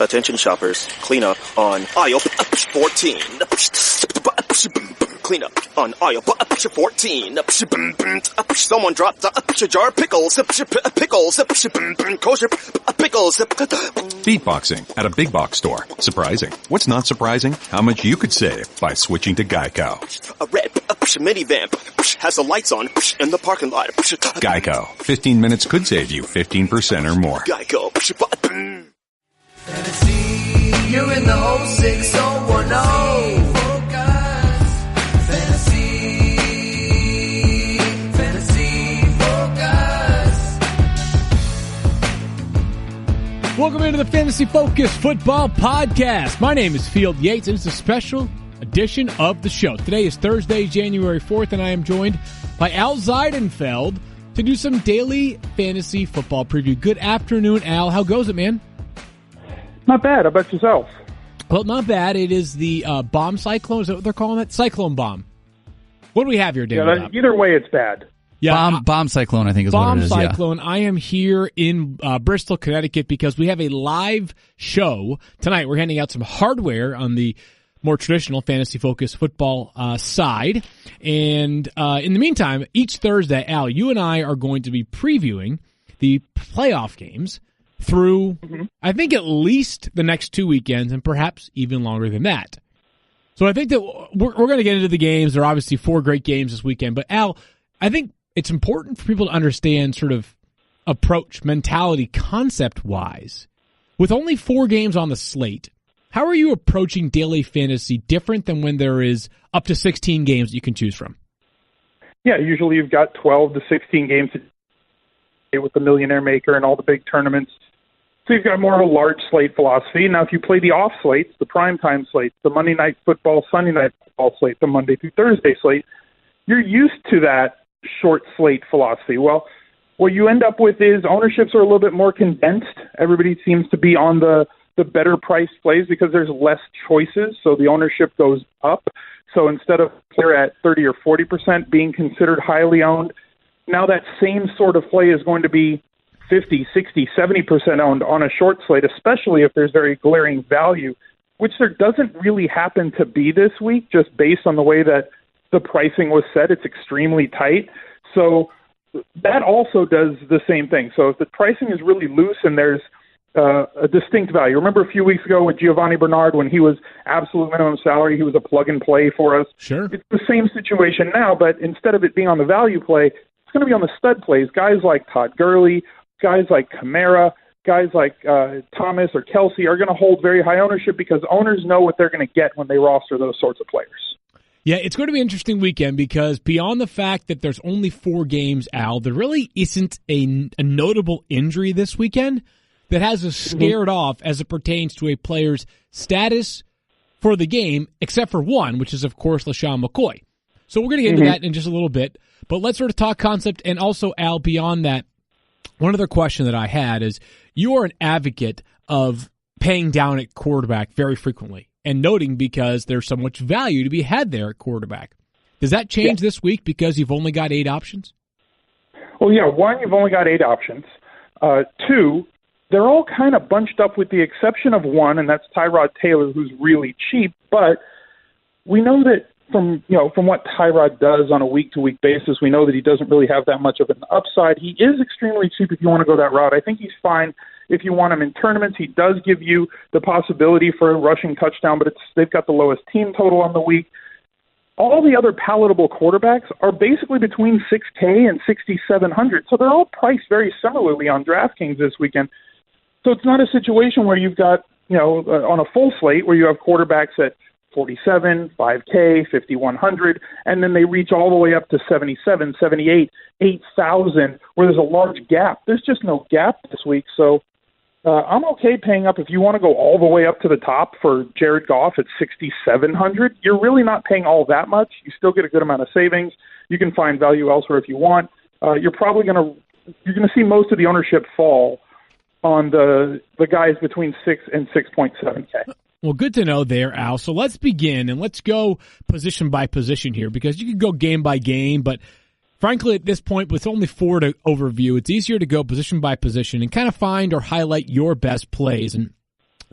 Attention shoppers, clean up on aisle 14. Clean up on aisle 14. Someone dropped a jar of pickles. Kosher pickles. Beatboxing at a big box store. Surprising. What's not surprising? How much you could save by switching to Geico. A red minivan has the lights on in the parking lot. Geico. 15 minutes could save you 15% or more. Geico. Fantasy, you're in the 06010. Focus. Fantasy focus. Welcome into the Fantasy Focus Football Podcast. My name is Field Yates, and it's a special edition of the show. Today is Thursday, January 4th, and I am joined by Al Zeidenfeld to do some daily fantasy football preview. Good afternoon, Al. How goes it, man? Not bad. How about yourself? Well, not bad. It is the bomb cyclone. Is that what they're calling it? Cyclone bomb. What do we have here, David? Yeah, either way, it's bad. Yeah, bomb cyclone, I think is what it is. Bomb cyclone. Yeah. I am here in Bristol, Connecticut, because we have a live show tonight. We're handing out some hardware on the more traditional fantasy focused football side. And in the meantime, each Thursday, Al, you and I are going to be previewing the playoff games through, I think, at least the next 2 weekends, and perhaps even longer than that. So I think that we're going to get into the games. There are obviously 4 great games this weekend. But, Al, I think it's important for people to understand sort of approach, mentality, concept-wise. With only 4 games on the slate, how are you approaching daily fantasy different than when there is up to 16 games that you can choose from? Yeah, usually you've got 12 to 16 games with the Millionaire Maker and all the big tournaments. So you've got more of a large slate philosophy. Now, if you play the off slates, the primetime slates, the Monday night football, Sunday night football slate, the Monday through Thursday slate, you're used to that short slate philosophy. Well, what you end up with is ownerships are a little bit more condensed. Everybody seems to be on the better priced plays because there's less choices, so the ownership goes up. So instead of player at 30 or 40% being considered highly owned, now that same sort of play is going to be 50, 60, 70% owned on a short slate, especially if there's very glaring value, which there doesn't really happen to be this week, just based on the way that the pricing was set. It's extremely tight. So that also does the same thing. So if the pricing is really loose and there's a distinct value. Remember a few weeks ago with Giovanni Bernard when he was absolute minimum salary, he was a plug and play for us. Sure. It's the same situation now, but instead of it being on the value play, it's going to be on the stud plays. Guys like Todd Gurley, guys like Kamara, guys like Thomas or Kelsey are going to hold very high ownership because owners know what they're going to get when they roster those sorts of players. Yeah, it's going to be an interesting weekend because beyond the fact that there's only 4 games, Al, there really isn't a notable injury this weekend that has us scared off as it pertains to a player's status for the game, except for one, which is, of course, LaShawn McCoy. So we're going to get into that in just a little bit. But let's sort of talk concept. And also, Al, beyond that, one other question that I had is you are an advocate of paying down at quarterback very frequently and noting because there's so much value to be had there at quarterback. Does that change this week because you've only got 8 options? Well, yeah, 1, you've only got 8 options. 2, they're all kind of bunched up with the exception of 1, and that's Tyrod Taylor, who's really cheap. But we know that from what Tyrod does on a week-to-week basis, we know that he doesn't really have that much of an upside. He is extremely cheap if you want to go that route. I think he's fine if you want him in tournaments. He does give you the possibility for a rushing touchdown, but they've got the lowest team total on the week. All the other palatable quarterbacks are basically between $6K and $6,700, so they're all priced very similarly on DraftKings this weekend. So it's not a situation where you've got, on a full slate where you have quarterbacks at 47, 5K, 5,100, and then they reach all the way up to 77, 78, 8,000, where there's a large gap. There's just no gap this week. So I'm okay paying up if you want to go all the way up to the top for Jared Goff at 6,700. You're really not paying all that much. You still get a good amount of savings. You can find value elsewhere if you want. You're probably going to see most of the ownership fall on the guys between 6 and 6.7K. Well, good to know there, Al. So let's begin, and let's go position by position here, because you could go game by game, but frankly, at this point, with only 4 to overview, it's easier to go position by position and kind of find or highlight your best plays. And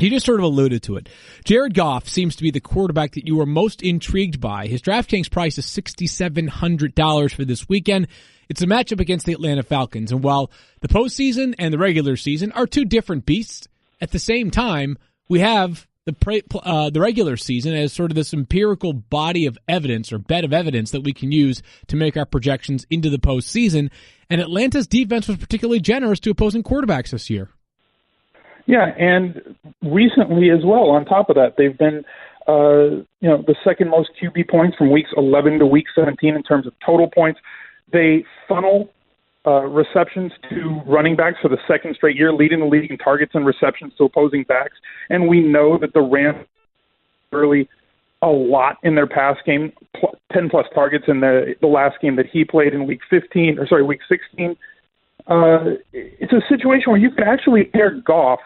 You just sort of alluded to it. Jared Goff seems to be the quarterback that you are most intrigued by. His DraftKings price is $6,700 for this weekend. It's a matchup against the Atlanta Falcons. And while the postseason and the regular season are two different beasts, at the same time, we have the regular season as sort of this empirical body of evidence or bed of evidence that we can use to make our projections into the postseason. And Atlanta's defense was particularly generous to opposing quarterbacks this year. Yeah, and recently as well, on top of that, they've been the second most QB points from weeks 11 to week 17 in terms of total points. They funnel receptions to running backs for the second straight year, leading the league in targets and receptions to opposing backs. And we know that the Rams really a lot in their pass game, 10-plus targets in the last game that he played in week 16. It's a situation where you can actually pair Goff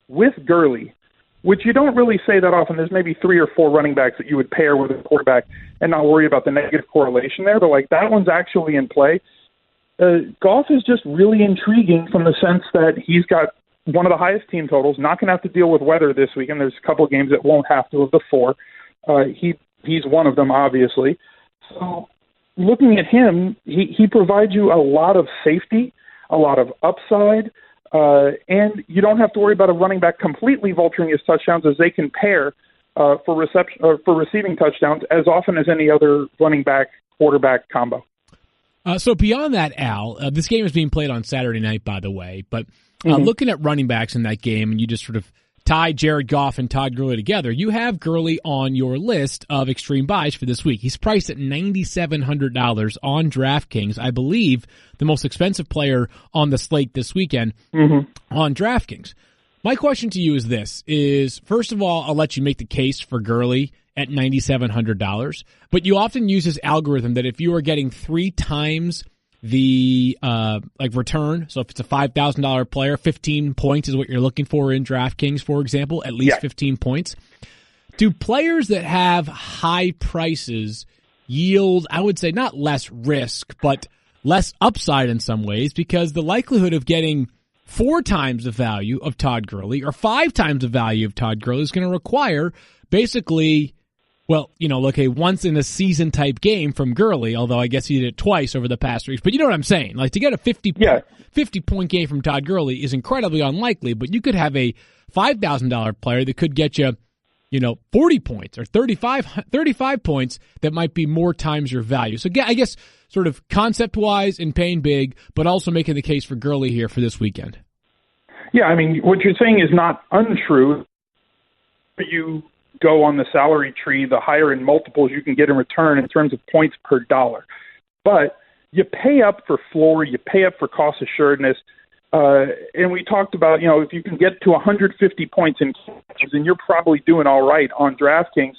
with Gurley, which you don't really say that often. There's maybe 3 or 4 running backs that you would pair with a quarterback and not worry about the negative correlation there. But like that one's actually in play. Goff is just really intriguing from the sense that he's got one of the highest team totals, not going to have to deal with weather this weekend. There's a couple of games that won't have to of the 4. He's one of them, obviously. So looking at him, he provides you a lot of safety, a lot of upside, and you don't have to worry about a running back completely vulturing his touchdowns, as they can pair for receiving touchdowns as often as any other running back quarterback combo. So beyond that, Al, this game is being played on Saturday night, by the way, but looking at running backs in that game, and you just sort of tie Jared Goff and Todd Gurley together, you have Gurley on your list of extreme buys for this week. He's priced at $9,700 on DraftKings. I believe the most expensive player on the slate this weekend on DraftKings. My question to you is this, first of all, I'll let you make the case for Gurley at $9,700, but you often use this algorithm that if you are getting 3 times the return, so if it's a $5,000 player, 15 points is what you're looking for in DraftKings, for example, at least 15 points. Do players that have high prices yield, I would say, not less risk, but less upside in some ways, because the likelihood of getting 4 times the value of Todd Gurley or 5 times the value of Todd Gurley is going to require basically, well, a once-in-a-season type game from Gurley, although I guess he did it twice over the past weeks. But you know what I'm saying? Like, to get a 50-point game from Todd Gurley is incredibly unlikely, but you could have a $5,000 player that could get you, 40 points or 35 points that might be more times your value. So I guess sort of concept-wise and paying big, but also making the case for Gurley here for this weekend. Yeah, I mean, what you're saying is not untrue. You go on the salary tree, the higher in multiples you can get in return in terms of points per dollar. But you pay up for floor, you pay up for cost assuredness. And we talked about, if you can get to 150 points in catches, then you're probably doing all right on DraftKings.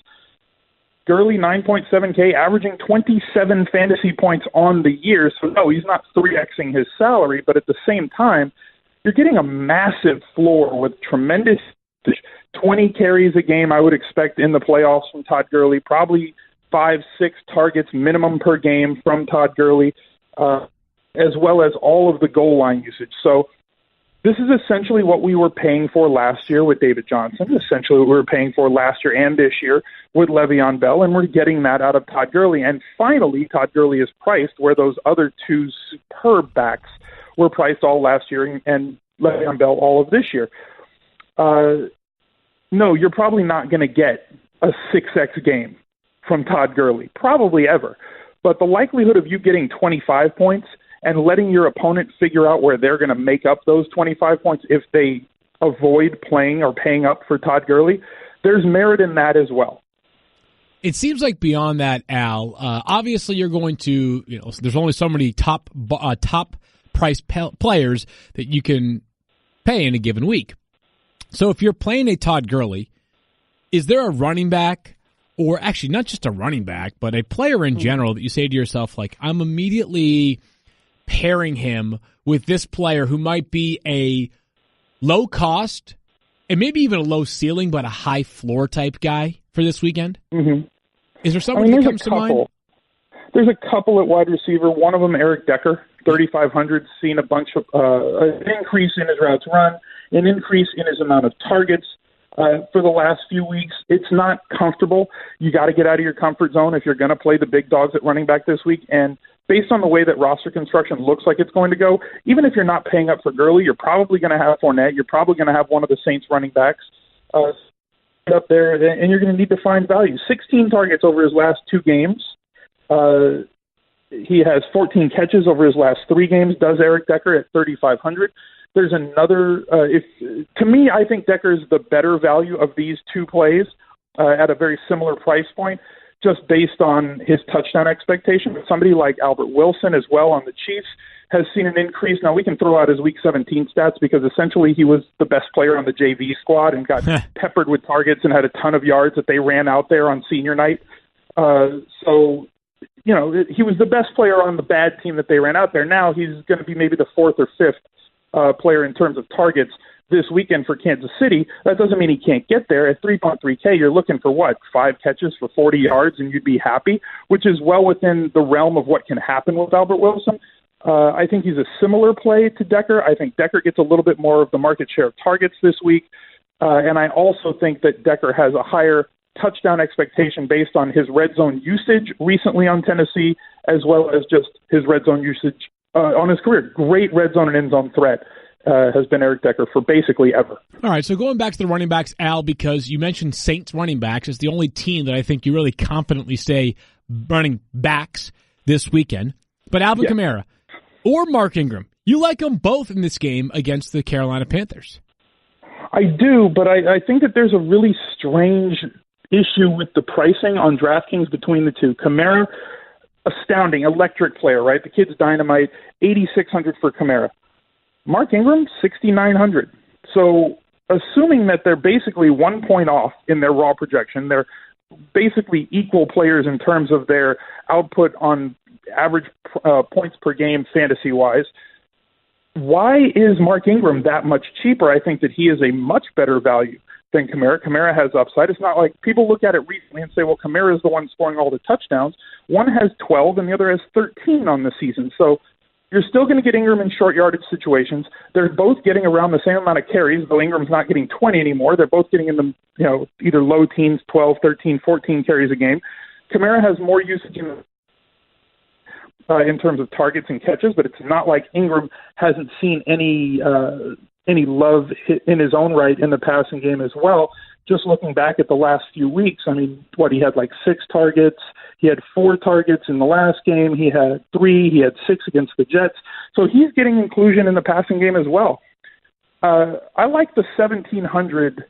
Gurley, 9.7K, averaging 27 fantasy points on the year. So, no, he's not 3Xing his salary, but at the same time, you're getting a massive floor with tremendous 20 carries a game, I would expect in the playoffs from Todd Gurley, probably 5-6 targets minimum per game from Todd Gurley, as well as all of the goal line usage. So this is essentially what we were paying for last year with David Johnson, essentially what we were paying for last year and this year with Le'Veon Bell, and we're getting that out of Todd Gurley. And finally, Todd Gurley is priced where those other 2 superb backs were priced all last year and Le'Veon Bell all of this year. No, you're probably not going to get a 6X game from Todd Gurley, probably ever. But the likelihood of you getting 25 points and letting your opponent figure out where they're going to make up those 25 points if they avoid playing or paying up for Todd Gurley, there's merit in that as well. It seems like beyond that, Al, obviously you're going to, there's only so many top price players that you can pay in a given week. So if you're playing a Todd Gurley, is there a running back, or actually not just a running back, but a player in general that you say to yourself, like, I'm immediately pairing him with this player who might be a low cost and maybe even a low ceiling, but a high floor type guy for this weekend? Mm-hmm. Is there somebody that comes to mind? There's a couple at wide receiver. One of them, Eric Decker, 3,500, seen a bunch of an increase in his routes run, an increase in his amount of targets. for the last few weeks. It's not comfortable. You got to get out of your comfort zone if you're going to play the big dogs at running back this week. And based on the way that roster construction looks like it's going to go, even if you're not paying up for Gurley, you're probably going to have Fournette. You're probably going to have one of the Saints running backs up there, and you're going to need to find value. 16 targets over his last 2 games. He has 14 catches over his last 3 games, does Eric Decker at 3,500. There's another, to me, I think Decker's the better value of these 2 plays at a very similar price point, just based on his touchdown expectation. But somebody like Albert Wilson as well on the Chiefs has seen an increase. Now, we can throw out his Week 17 stats because essentially he was the best player on the JV squad and got peppered with targets and had a ton of yards that they ran out there on senior night. So, you know, he was the best player on the bad team that they ran out there. Now he's going to be maybe the 4th or 5th player in terms of targets this weekend for Kansas City. That doesn't mean he can't get there. At 3.3K, you're looking for what, 5 catches for 40 yards and you'd be happy, which is well within the realm of what can happen with Albert Wilson. I think he's a similar play to Decker. I think Decker gets a little bit more of the market share of targets this week. And I also think that Decker has a higher touchdown expectation based on his red zone usage recently on Tennessee, as well as just his red zone usage on his career. Great red zone and end zone threat has been Eric Decker for basically ever. All right, so going back to the running backs, Al, because you mentioned Saints running backs, it's the only team that I think you really confidently say running backs this weekend. But Alvin Kamara or Mark Ingram, you like them both in this game against the Carolina Panthers. I do, but I think that there's a really strange issue with the pricing on DraftKings between the two. Kamara, astounding, electric player, right? The kid's dynamite, $8,600 for Kamara. Mark Ingram, $6,900. So assuming that they're basically 1 point off in their raw projection, they're basically equal players in terms of their output on average points per game fantasy-wise. Why is Mark Ingram that much cheaper? I think that he is a much better value than Kamara. Kamara has upside. It's not like people look at it recently and say, well, Kamara is the one scoring all the touchdowns. One has 12 and the other has 13 on the season. So you're still going to get Ingram in short yardage situations. They're both getting around the same amount of carries, though Ingram's not getting 20 anymore. They're both getting in the, either low teens, 12, 13, 14 carries a game. Kamara has more usage in terms of targets and catches, but it's not like Ingram hasn't seen any love in his own right in the passing game as well. Just looking back at the last few weeks, I mean, he had like 6 targets. He had 4 targets in the last game. He had 3. He had 6 against the Jets. So he's getting inclusion in the passing game as well. I like the $1,700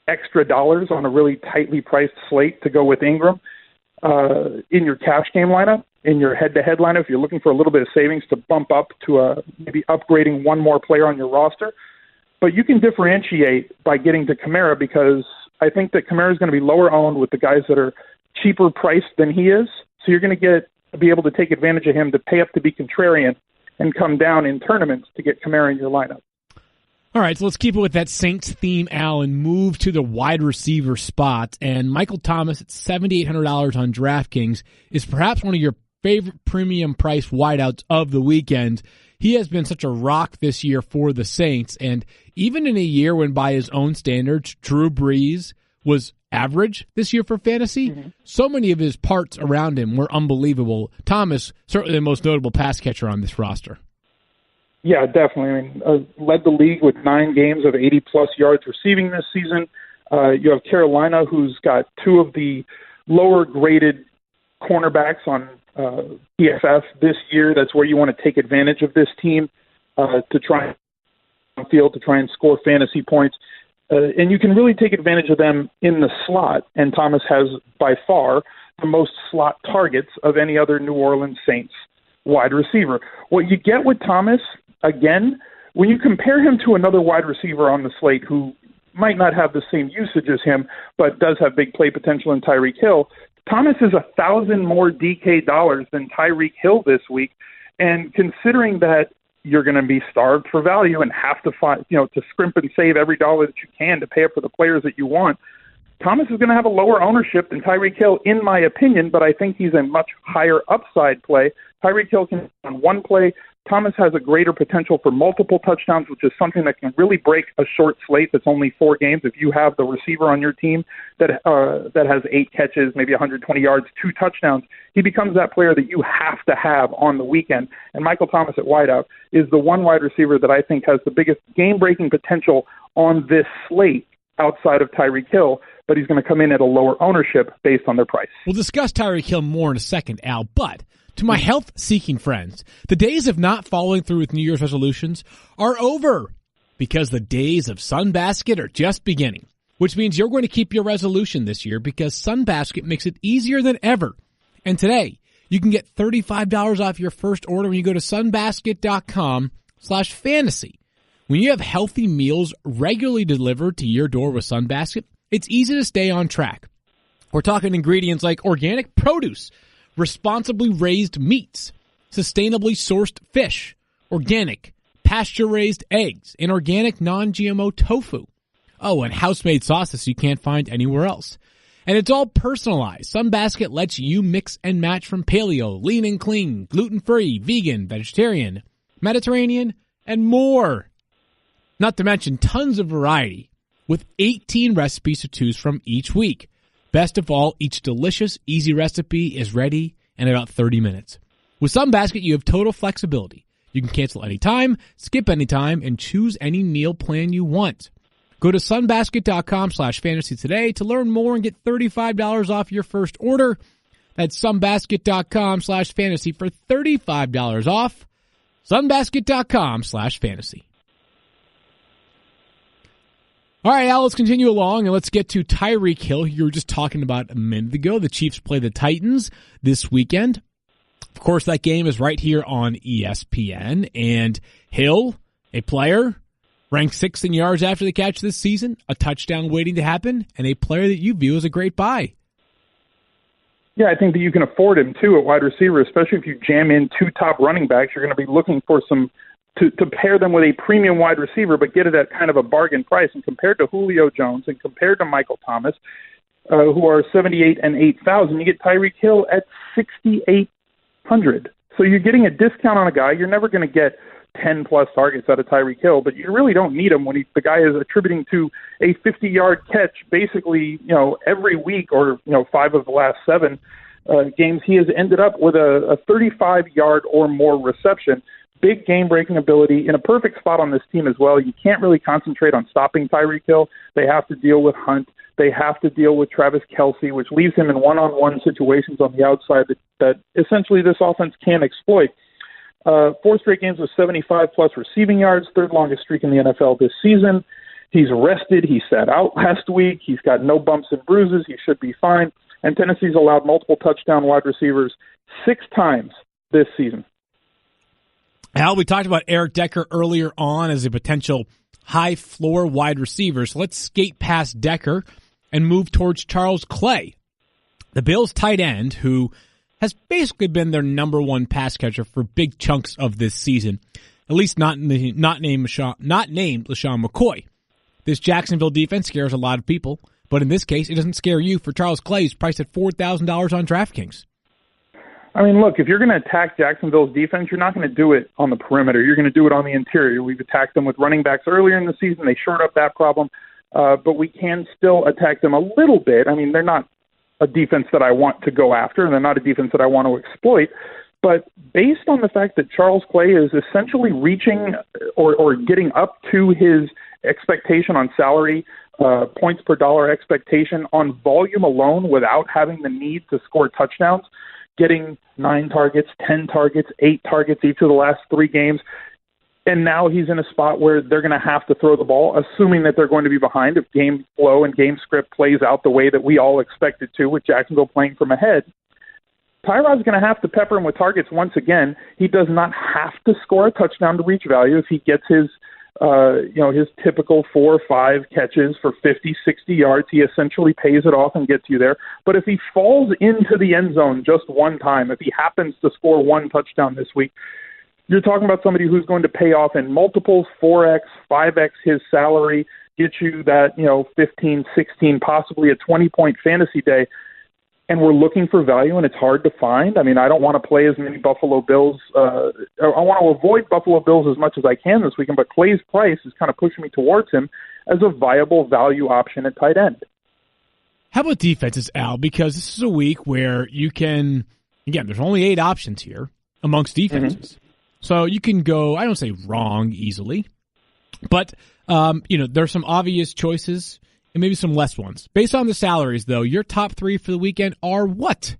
extra dollars on a really tightly priced slate to go with Ingram in your cash game lineup, in your head-to-head lineup. If you're looking for a little bit of savings to bump up to maybe upgrading one more player on your roster. But you can differentiate by getting to Kamara because I think that Kamara is going to be lower owned with the guys that are cheaper priced than he is. So you're going to be able to take advantage of him to pay up to be contrarian and come down in tournaments to get Kamara in your lineup. All right, so let's keep it with that Saints theme, Al, and move to the wide receiver spot. And Michael Thomas at $7,800 on DraftKings is perhaps one of your favorite premium price wideouts of the weekend. He has been such a rock this year for the Saints, and even in a year when by his own standards, Drew Brees was average this year for fantasy, so many of his parts around him were unbelievable. Thomas, certainly the most notable pass catcher on this roster. Yeah, definitely. I mean, led the league with 9 games of 80-plus yards receiving this season. You have Carolina, who's got 2 of the lower-graded cornerbacks on PFF this year. That's where you want to take advantage of this team to try and score fantasy points. And you can really take advantage of them in the slot. And Thomas has, by far, the most slot targets of any other New Orleans Saints wide receiver. What you get with Thomas, again, when you compare him to another wide receiver on the slate who might not have the same usage as him, but does have big play potential in Tyreek Hill, Thomas is $1,000 more DK dollars than Tyreek Hill this week. And considering that you're going to be starved for value and have to find, to scrimp and save every dollar that you can to pay up for the players that you want, Thomas is going to have a lower ownership than Tyreek Hill, in my opinion, but I think he's a much higher upside play. Tyreek Hill can on one play. Thomas has a greater potential for multiple touchdowns, which is something that can really break a short slate that's only 4 games. If you have the receiver on your team that has 8 catches, maybe 120 yards, 2 touchdowns, he becomes that player that you have to have on the weekend. And Michael Thomas at wideout is the one wide receiver that I think has the biggest game-breaking potential on this slate outside of Tyreek Hill, but he's going to come in at a lower ownership based on their price. We'll discuss Tyreek Hill more in a second, Al, but to my health-seeking friends, the days of not following through with New Year's resolutions are over because the days of Sunbasket are just beginning, which means you're going to keep your resolution this year because Sunbasket makes it easier than ever. And today, you can get $35 off your first order when you go to sunbasket.com/fantasy. When you have healthy meals regularly delivered to your door with Sunbasket, it's easy to stay on track. We're talking ingredients like organic produce, responsibly raised meats, sustainably sourced fish, organic, pasture-raised eggs, and organic non-GMO tofu. Oh, and house-made sauces you can't find anywhere else. And it's all personalized. Sunbasket lets you mix and match from paleo, lean and clean, gluten-free, vegan, vegetarian, Mediterranean, and more. Not to mention tons of variety with 18 recipes to choose from each week. Best of all, each delicious, easy recipe is ready in about 30 minutes. With Sunbasket, you have total flexibility. You can cancel anytime, skip anytime, and choose any meal plan you want. Go to sunbasket.com/fantasy today to learn more and get $35 off your first order. That's sunbasket.com/fantasy for $35 off. Sunbasket.com/fantasy. All right, Al, let's continue along, and let's get to Tyreek Hill. You were just talking about a minute ago. The Chiefs play the Titans this weekend. Of course, that game is right here on ESPN. And Hill, a player, ranked 6th in yards after the catch this season, a touchdown waiting to happen, and a player that you view as a great buy. Yeah, I think that you can afford him, too, at wide receiver, especially if you jam in 2 top running backs. You're going to be looking for some to pair them with a premium wide receiver, but get it at kind of a bargain price. And compared to Julio Jones and compared to Michael Thomas, who are 78 and 8,000, you get Tyreek Hill at 6,800. So you're getting a discount on a guy. You're never going to get 10-plus targets out of Tyreek Hill, but you really don't need him when the guy is attributing to a 50-yard catch basically, every week or, 5 of the last 7 games. He has ended up with a 35-yard or more reception. Big game-breaking ability in a perfect spot on this team as well. You can't really concentrate on stopping Tyreek Hill. They have to deal with Hunt. They have to deal with Travis Kelce, which leaves him in one-on-one situations on the outside that essentially this offense can't exploit. 4 straight games with 75-plus receiving yards, 3rd longest streak in the NFL this season. He's rested. He sat out last week. He's got no bumps and bruises. He should be fine. And Tennessee's allowed multiple touchdown wide receivers 6 times this season. Al, we talked about Eric Decker earlier on as a potential high-floor wide receiver. So let's skate past Decker and move towards Charles Clay, the Bills' tight end, who has basically been their number 1 pass catcher for big chunks of this season, at least not named LaShawn McCoy. This Jacksonville defense scares a lot of people, but in this case, it doesn't scare you for Charles Clay, who's priced at $4,000 on DraftKings. I mean, look, if you're going to attack Jacksonville's defense, you're not going to do it on the perimeter. You're going to do it on the interior. We've attacked them with running backs earlier in the season. They shored up that problem, but we can still attack them a little bit. I mean, they're not a defense that I want to go after, and they're not a defense that I want to exploit. But based on the fact that Charles Clay is essentially reaching or getting up to his expectation on salary, points per dollar expectation on volume alone without having the need to score touchdowns, getting 9 targets, 10 targets, 8 targets each of the last 3 games. And now he's in a spot where they're going to have to throw the ball, assuming that they're going to be behind if game flow and game script plays out the way that we all expect it to, with Jacksonville playing from ahead. Tyrod's going to have to pepper him with targets once again. He does not have to score a touchdown to reach value if he gets his typical 4 or 5 catches for 50, 60 yards. He essentially pays it off and gets you there. But if he falls into the end zone just one time, if he happens to score 1 touchdown this week, you're talking about somebody who's going to pay off in multiples, 4x, 5x his salary, get you that, 15, 16, possibly a 20-point fantasy day. and we're looking for value and it's hard to find. I mean, I don't want to play as many Buffalo Bills. I want to avoid Buffalo Bills as much as I can this weekend, but Clay's price is kind of pushing me towards him as a viable value option at tight end. How about defenses, Al? Because this is a week where you can, again, there's only 8 options here amongst defenses. Mm-hmm. So you can go, I don't say wrong easily, but, there's some obvious choices and maybe some less ones. Based on the salaries, though, your top 3 for the weekend are what?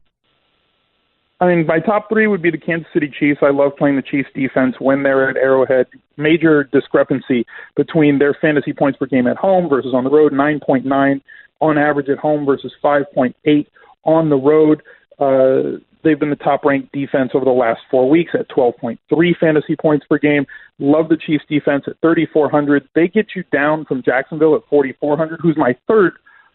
I mean, my top 3 would be the Kansas City Chiefs. I love playing the Chiefs defense when they're at Arrowhead. Major discrepancy between their fantasy points per game at home versus on the road, 9.9 on average at home versus 5.8 on the road. They've been the top-ranked defense over the last 4 weeks at 12.3 fantasy points per game. Love the Chiefs defense at 3,400. They get you down from Jacksonville at 4,400, who's my third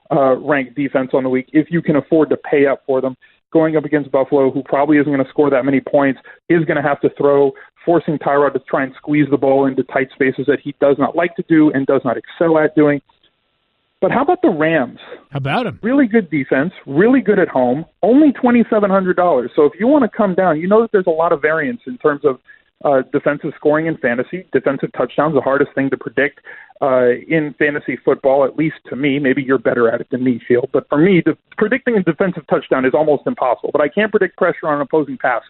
ranked defense on the week, if you can afford to pay up for them. Going up against Buffalo, who probably isn't going to score that many points, is going to have to throw, forcing Tyrod to try and squeeze the ball into tight spaces that he does not like to do and does not excel at doing. But how about the Rams? How about them? Really good defense, really good at home, only $2,700. So if you want to come down, you know that there's a lot of variance in terms of defensive scoring in fantasy. Defensive touchdowns, the hardest thing to predict in fantasy football, at least to me. Maybe you're better at it than me, Field. But for me, predicting a defensive touchdown is almost impossible. But I can't predict pressure on an opposing passer.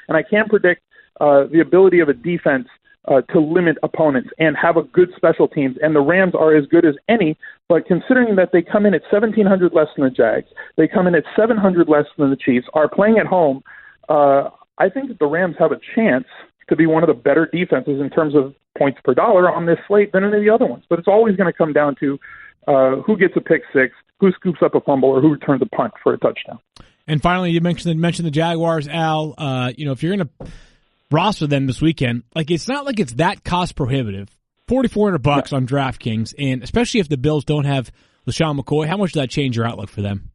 And I can't predict the ability of a defense to limit opponents and have a good special teams. And the Rams are as good as any, but considering that they come in at 1,700 less than the Jags, they come in at 700 less than the Chiefs, are playing at home, I think that the Rams have a chance to be one of the better defenses in terms of points per dollar on this slate than any of the other ones. But it's always going to come down to who gets a pick six, who scoops up a fumble, or who returns a punt for a touchdown. And finally, you mentioned the Jaguars, Al. If you're going to roster them this weekend, it's not like it's that cost prohibitive. $4,400 on DraftKings, and especially if the Bills don't have LaShawn McCoy, how much does that change your outlook for them?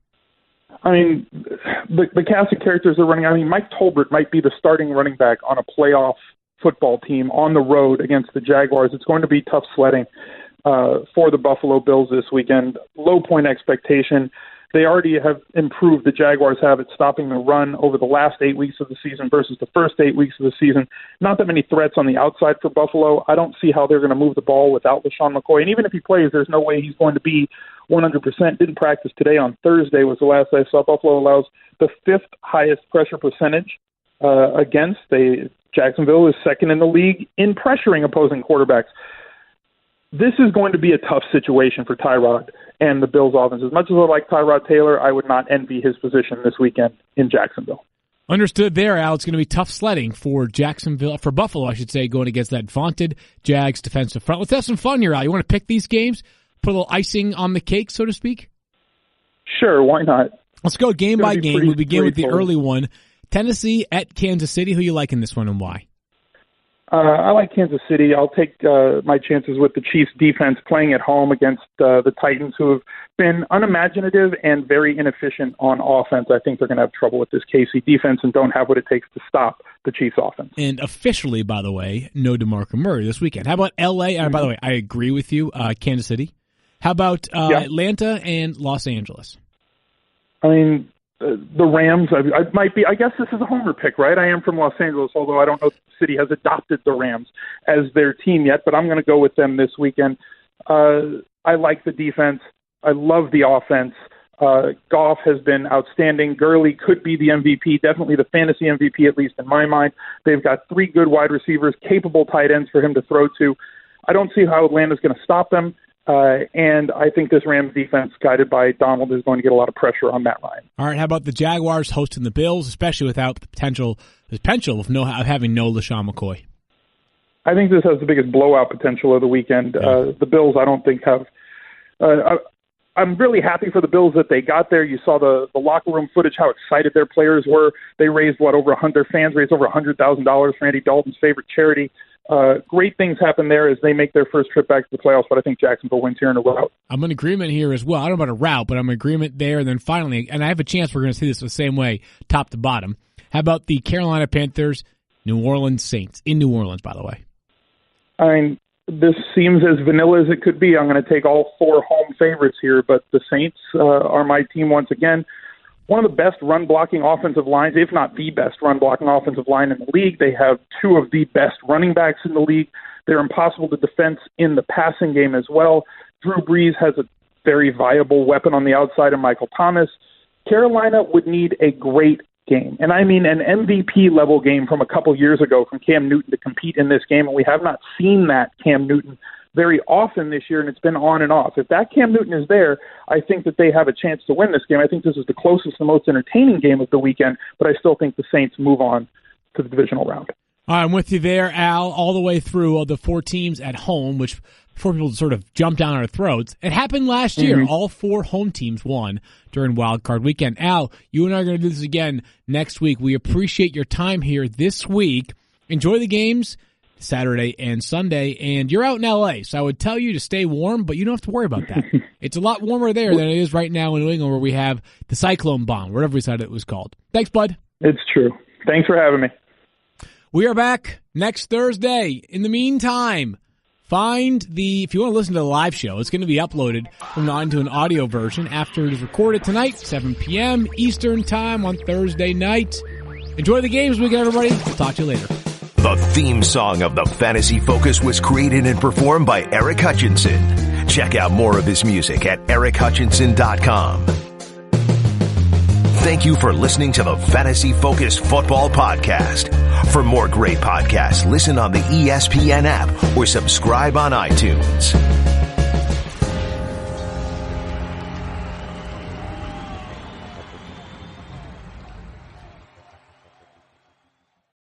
I mean, the cast of characters they're running. I mean, Mike Tolbert might be the starting running back on a playoff football team on the road against the Jaguars. It's going to be tough sledding for the Buffalo Bills this weekend. Low point expectation. They already have improved, the Jaguars have, at stopping the run over the last 8 weeks of the season versus the first 8 weeks of the season. Not that many threats on the outside for Buffalo. I don't see how they're going to move the ball without LaShawn McCoy. And even if he plays, there's no way he's going to be 100%. Didn't practice today. On Thursday was the last I saw. Buffalo allows the 5th highest pressure percentage against. Jacksonville is second in the league in pressuring opposing quarterbacks. This is going to be a tough situation for Tyrod and the Bills' offense. As much as I like Tyrod Taylor, I would not envy his position this weekend in Jacksonville. Understood there, Al. It's going to be tough sledding for Buffalo, I should say, going against that vaunted Jags defensive front. Let's have some fun here, Al. You want to pick these games? Put a little icing on the cake, so to speak? Sure, why not? Let's go game by game. We begin with the early one. Tennessee at Kansas City. Who you like in this one and why? I like Kansas City. I'll take my chances with the Chiefs defense playing at home against the Titans, who have been unimaginative and very inefficient on offense. I think they're going to have trouble with this KC defense and don't have what it takes to stop the Chiefs offense. And officially, by the way, no DeMarco Murray this weekend. How about L.A.? By the way, I agree with you, Kansas City. How about Atlanta and Los Angeles? I mean, the Rams, I might be, I guess this is a homer pick, right? I am from Los Angeles, although I don't know if the city has adopted the Rams as their team yet, but I'm going to go with them this weekend. I like the defense. I love the offense. Goff has been outstanding. Gurley could be the MVP, definitely the fantasy MVP, at least in my mind. They've got 3 good wide receivers, capable tight ends for him to throw to. I don't see how Atlanta's going to stop them. And I think this Rams defense, guided by Donald, is going to get a lot of pressure on Matt Ryan. All right, how about the Jaguars hosting the Bills, especially without the potential of having no LaShawn McCoy? I think this has the biggest blowout potential of the weekend. Yeah. The Bills, I don't think have. I'm really happy for the Bills that they got there. You saw the locker room footage, how excited their players were. They raised their fans raised over $100,000 for Andy Dalton's favorite charity. Great things happen there as they make their first trip back to the playoffs, but I think Jacksonville wins here in a rout. I'm in agreement here as well. I don't know about a rout, but I'm in agreement there. And then finally, and I have a chance we're going to see this the same way, top to bottom. How about the Carolina Panthers, New Orleans Saints, in New Orleans, by the way? I mean, this seems as vanilla as it could be. I'm going to take all 4 home favorites here, but the Saints are my team once again. one of the best run-blocking offensive lines, if not the best run-blocking offensive line in the league. They have two of the best running backs in the league. They're impossible to defend in the passing game as well. Drew Brees has a very viable weapon on the outside of Michael Thomas. Carolina would need a great game, and I mean an MVP-level game from a couple years ago from Cam Newton to compete in this game, and we have not seen that Cam Newton very often this year, and it's been on and off. If that Cam Newton is there, I think that they have a chance to win this game. I think this is the closest and most entertaining game of the weekend, but I still think the Saints move on to the divisional round. I'm with you there, Al, all the way through the 4 teams at home, which before people sort of jump down our throats. It happened last year. All 4 home teams won during Wild Card Weekend. Al, you and I are going to do this again next week. We appreciate your time here this week. Enjoy the games Saturday and Sunday, and you're out in L.A., so I would tell you to stay warm, but you don't have to worry about that. It's a lot warmer there than it is right now in New England, where we have the cyclone bomb, whatever we said it was called. Thanks, bud. It's true. Thanks for having me. We are back next Thursday. In the meantime, if you want to listen to the live show, it's going to be uploaded from now on to an audio version after it is recorded tonight, 7 p.m. Eastern Time on Thursday night. Enjoy the games weekend, everybody. We'll talk to you later. The theme song of the Fantasy Focus was created and performed by Eric Hutchinson. Check out more of his music at erichutchinson.com. Thank you for listening to the Fantasy Focus Football Podcast. For more great podcasts, listen on the ESPN app or subscribe on iTunes.